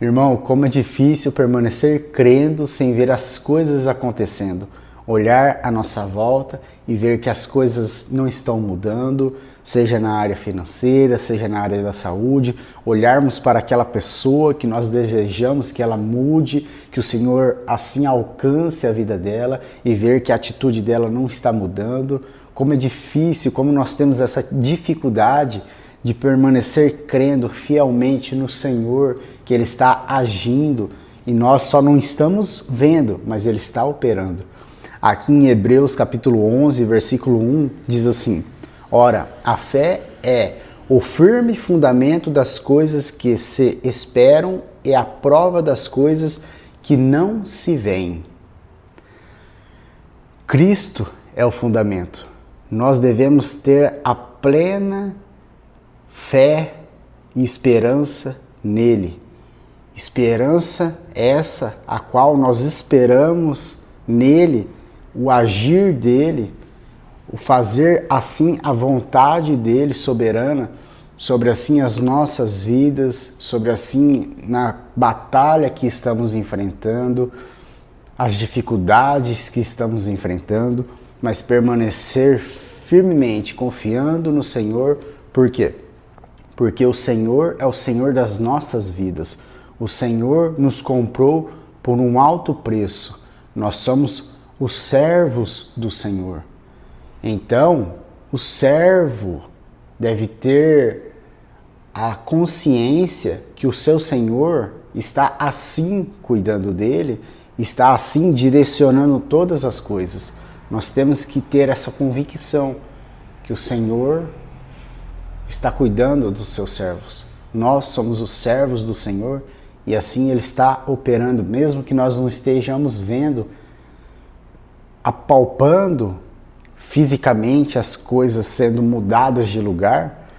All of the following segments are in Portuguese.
Irmão, como é difícil permanecer crendo sem ver as coisas acontecendo. Olhar à nossa volta e ver que as coisas não estão mudando, seja na área financeira, seja na área da saúde. Olharmos para aquela pessoa que nós desejamos que ela mude, que o Senhor assim alcance a vida dela e ver que a atitude dela não está mudando. Como é difícil, como nós temos essa dificuldade de permanecer crendo fielmente no Senhor, que Ele está agindo e nós só não estamos vendo, mas Ele está operando. Aqui em Hebreus capítulo 11, versículo 1, diz assim: Ora, a fé é o firme fundamento das coisas que se esperam e a prova das coisas que não se veem. Cristo é o fundamento. Nós devemos ter a plena fé e esperança nele. Esperança essa a qual nós esperamos nele, o agir dele, o fazer assim a vontade dele soberana, sobre assim as nossas vidas, sobre assim na batalha que estamos enfrentando, as dificuldades que estamos enfrentando, mas permanecer firmemente confiando no Senhor. Por quê? Porque o Senhor é o Senhor das nossas vidas. O Senhor nos comprou por um alto preço. Nós somos os servos do Senhor. Então, o servo deve ter a consciência que o seu Senhor está assim cuidando dele, está assim direcionando todas as coisas. Nós temos que ter essa convicção que o Senhor está cuidando dos seus servos. Nós somos os servos do Senhor e assim Ele está operando, mesmo que nós não estejamos vendo, apalpando fisicamente as coisas sendo mudadas de lugar,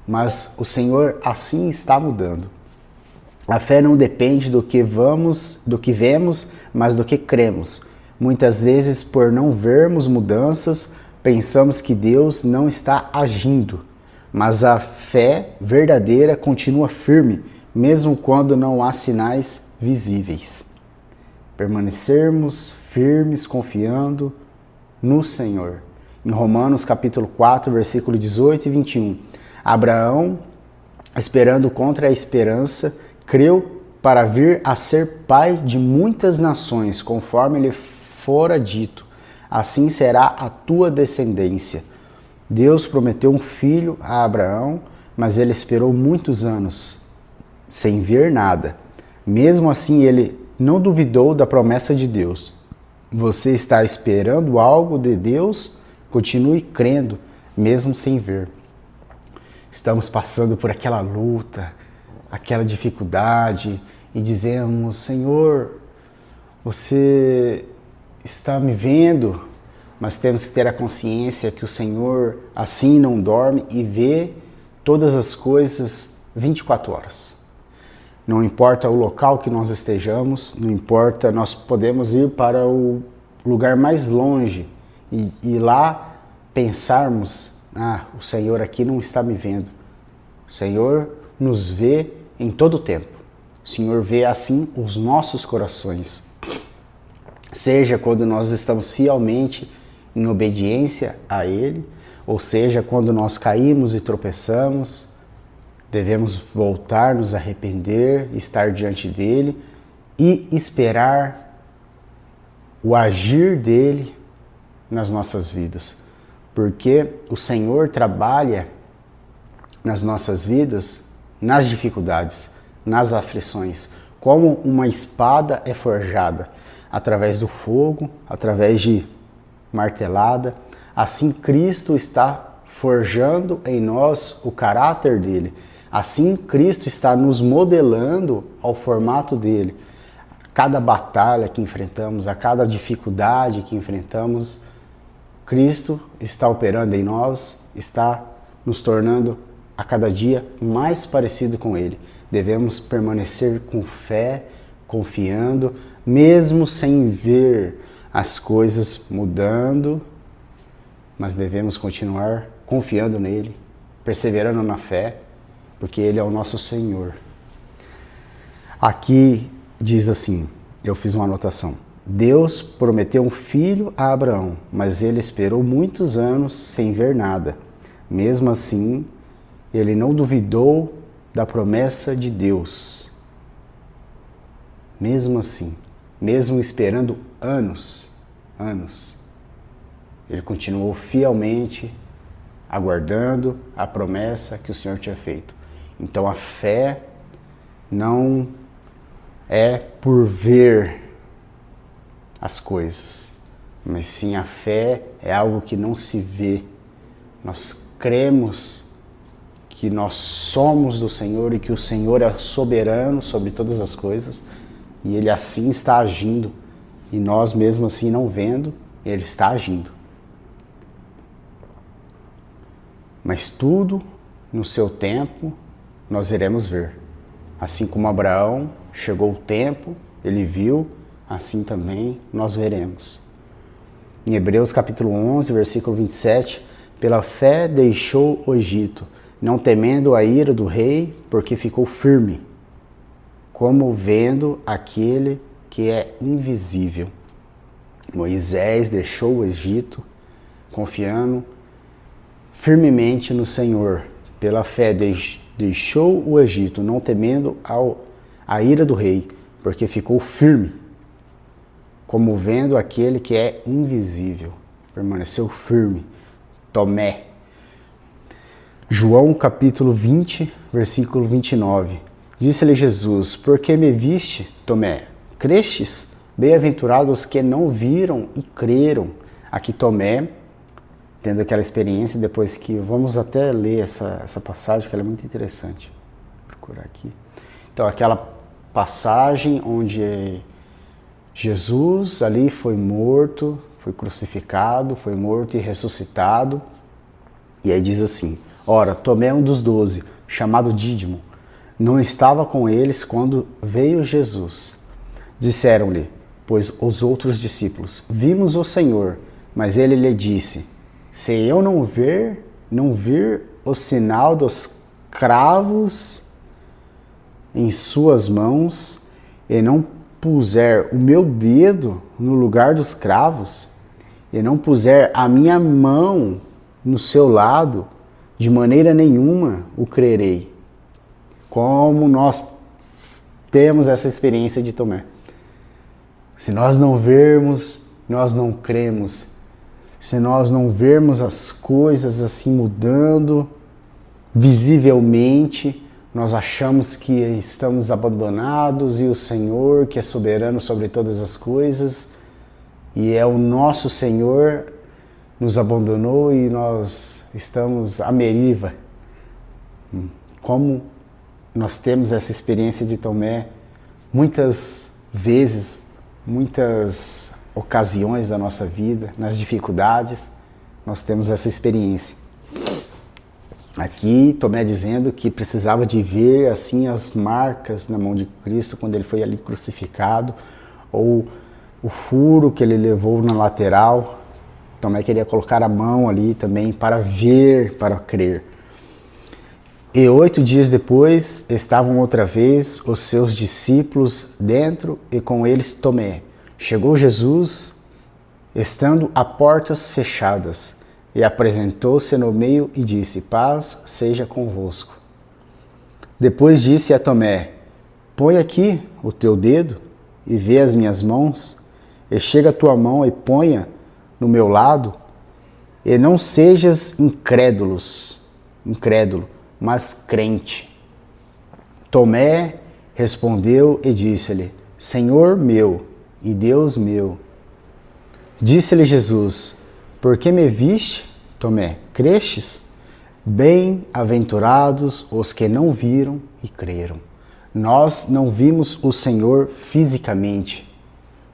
mas o Senhor assim está mudando. A fé não depende do que vemos, mas do que cremos. Muitas vezes, por não vermos mudanças, pensamos que Deus não está agindo. Mas a fé verdadeira continua firme, mesmo quando não há sinais visíveis. Permanecermos firmes confiando no Senhor. Em Romanos capítulo 4, versículo 18 e 21. Abraão, esperando contra a esperança, creu para vir a ser pai de muitas nações, conforme lhe fora dito. Assim será a tua descendência. Deus prometeu um filho a Abraão, mas ele esperou muitos anos, sem ver nada. Mesmo assim, ele não duvidou da promessa de Deus. Você está esperando algo de Deus? Continue crendo, mesmo sem ver. Estamos passando por aquela luta, aquela dificuldade, e dizemos: Senhor, você está me vendo? Mas temos que ter a consciência que o Senhor assim não dorme e vê todas as coisas 24 horas. Não importa o local que nós estejamos, não importa, nós podemos ir para o lugar mais longe e lá pensarmos: o Senhor aqui não está me vendo. O Senhor nos vê em todo o tempo. O Senhor vê assim os nossos corações. Seja quando nós estamos fielmente em obediência a Ele, ou seja, quando nós caímos e tropeçamos, devemos voltar, nos arrepender, estar diante dEle e esperar o agir dEle nas nossas vidas. Porque o Senhor trabalha nas nossas vidas, nas dificuldades, nas aflições, como uma espada é forjada, através do fogo, através de martelada. Assim Cristo está forjando em nós o caráter dele. Assim Cristo está nos modelando ao formato dele. A cada batalha que enfrentamos, a cada dificuldade que enfrentamos, Cristo está operando em nós, está nos tornando a cada dia mais parecido com Ele. Devemos permanecer com fé, confiando, mesmo sem ver as coisas mudando, mas devemos continuar confiando nele, perseverando na fé, porque Ele é o nosso Senhor. Aqui diz assim, eu fiz uma anotação. Deus prometeu um filho a Abraão, mas ele esperou muitos anos sem ver nada. Mesmo assim, ele não duvidou da promessa de Deus. Mesmo assim, mesmo esperando anos, ele continuou fielmente aguardando a promessa que o Senhor tinha feito. Então a fé não é por ver as coisas, mas sim a fé é algo que não se vê. Nós cremos que nós somos do Senhor e que o Senhor é soberano sobre todas as coisas e Ele assim está agindo e nós mesmo assim não vendo, Ele está agindo. Mas tudo no seu tempo nós iremos ver. Assim como Abraão, chegou o tempo, ele viu, assim também nós veremos. Em Hebreus capítulo 11, versículo 27, pela fé deixou o Egito, não temendo a ira do rei, porque ficou firme, como vendo aquele que é invisível. Moisés deixou o Egito, confiando firmemente no Senhor. Pela fé deixou o Egito, não temendo a ira do rei, porque ficou firme, como vendo aquele que é invisível. Permaneceu firme. Tomé. João capítulo 20, versículo 29. Disse-lhe Jesus, por que me viste, Tomé? Crestes? Bem-aventurados os que não viram e creram. Aqui Tomé, tendo aquela experiência, depois que vamos até ler essa passagem, porque ela é muito interessante. Vou procurar aqui. Então, aquela passagem onde Jesus ali foi morto, foi crucificado, foi morto e ressuscitado. E aí diz assim, ora, Tomé, um dos 12, chamado Dídimo, não estava com eles quando veio Jesus. Disseram-lhe, pois os outros discípulos, vimos o Senhor, mas ele lhe disse, se eu não vir o sinal dos cravos em suas mãos e não puser o meu dedo no lugar dos cravos e não puser a minha mão no seu lado, de maneira nenhuma o crerei. Como nós temos essa experiência de Tomé. Se nós não vermos, nós não cremos. Se nós não vermos as coisas assim mudando visivelmente, nós achamos que estamos abandonados e o Senhor, que é soberano sobre todas as coisas, e é o nosso Senhor, nos abandonou e nós estamos à deriva. Como nós temos essa experiência de Tomé muitas vezes, muitas ocasiões da nossa vida, nas dificuldades, nós temos essa experiência. Aqui, Tomé dizendo que precisava de ver assim as marcas na mão de Cristo quando ele foi ali crucificado, ou o furo que ele levou na lateral. Tomé queria colocar a mão ali também para ver, para crer. E 8 dias depois, estavam outra vez os seus discípulos dentro e com eles Tomé. Chegou Jesus, estando a portas fechadas, e apresentou-se no meio e disse, paz seja convosco. Depois disse a Tomé, põe aqui o teu dedo e vê as minhas mãos, e chega a tua mão e ponha no meu lado, e não sejas incrédulo, mas crente. Tomé respondeu e disse-lhe, Senhor meu e Deus meu. Disse-lhe Jesus, por que me viste, Tomé? Crestes? Bem-aventurados os que não viram e creram. Nós não vimos o Senhor fisicamente,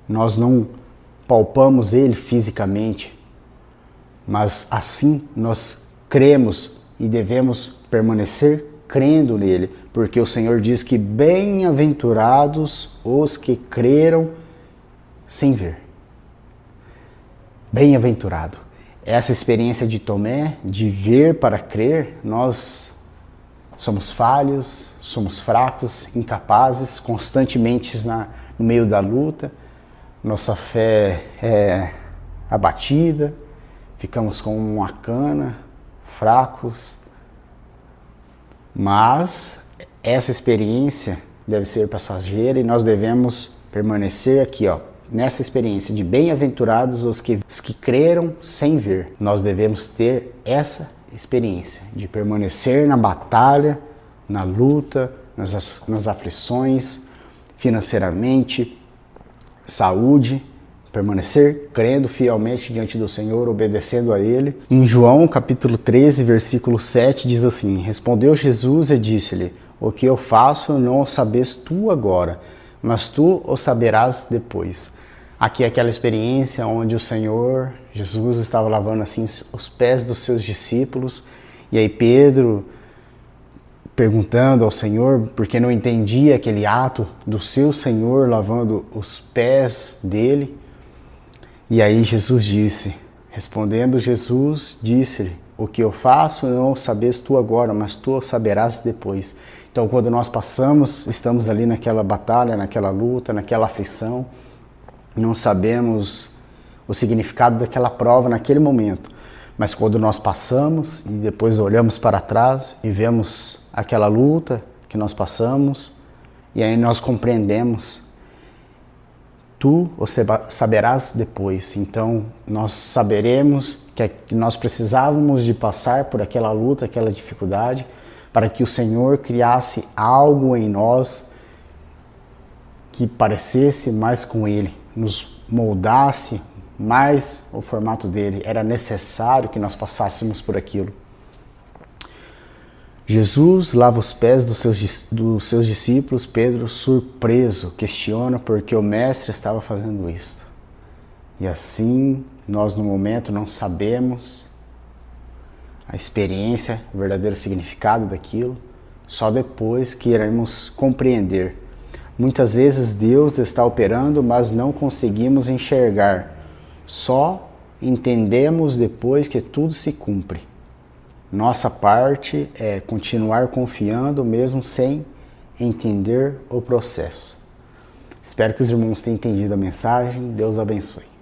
nós não palpamos Ele fisicamente, mas assim nós cremos e devemos permanecer crendo nele, porque o Senhor diz que bem-aventurados os que creram sem ver. Bem-aventurado. Essa experiência de Tomé, de ver para crer, nós Somos falhos, somos fracos, incapazes, constantemente no meio da luta. Nossa fé é abatida, ficamos como uma cana, fracos. Mas essa experiência deve ser passageira e nós devemos permanecer aqui, nessa experiência de bem-aventurados os que creram sem ver. Nós devemos ter essa experiência de permanecer na batalha, na luta, nas aflições, financeiramente, saúde, permanecer crendo fielmente diante do Senhor, obedecendo a Ele. Em João capítulo 13, versículo 7, diz assim: Respondeu Jesus e disse-lhe: O que eu faço não o sabes tu agora, mas tu o saberás depois. Aqui é aquela experiência onde o Senhor Jesus estava lavando assim os pés dos seus discípulos, e aí Pedro perguntando ao Senhor porque não entendia aquele ato do seu Senhor lavando os pés dele. E aí Jesus disse, respondendo Jesus, disse-lhe: O que eu faço não o sabes tu agora, mas tu o saberás depois. Então, quando nós estamos ali naquela batalha, naquela luta, naquela aflição, não sabemos o significado daquela prova naquele momento. Mas quando nós passamos e depois olhamos para trás e vemos aquela luta que nós passamos, e aí nós compreendemos: tu o saberás depois. Então nós saberemos que nós precisávamos de passar por aquela luta, aquela dificuldade, para que o Senhor criasse algo em nós que parecesse mais com Ele, nos moldasse mais o formato dele. Era necessário que nós passássemos por aquilo. Jesus lava os pés dos seus discípulos. Pedro, surpreso, questiona por que o mestre estava fazendo isso. E assim, nós no momento não sabemos a experiência, o verdadeiro significado daquilo, só depois que iremos compreender. Muitas vezes Deus está operando, mas não conseguimos enxergar. Só entendemos depois que tudo se cumpre. Nossa parte é continuar confiando mesmo sem entender o processo. Espero que os irmãos tenham entendido a mensagem. Deus abençoe.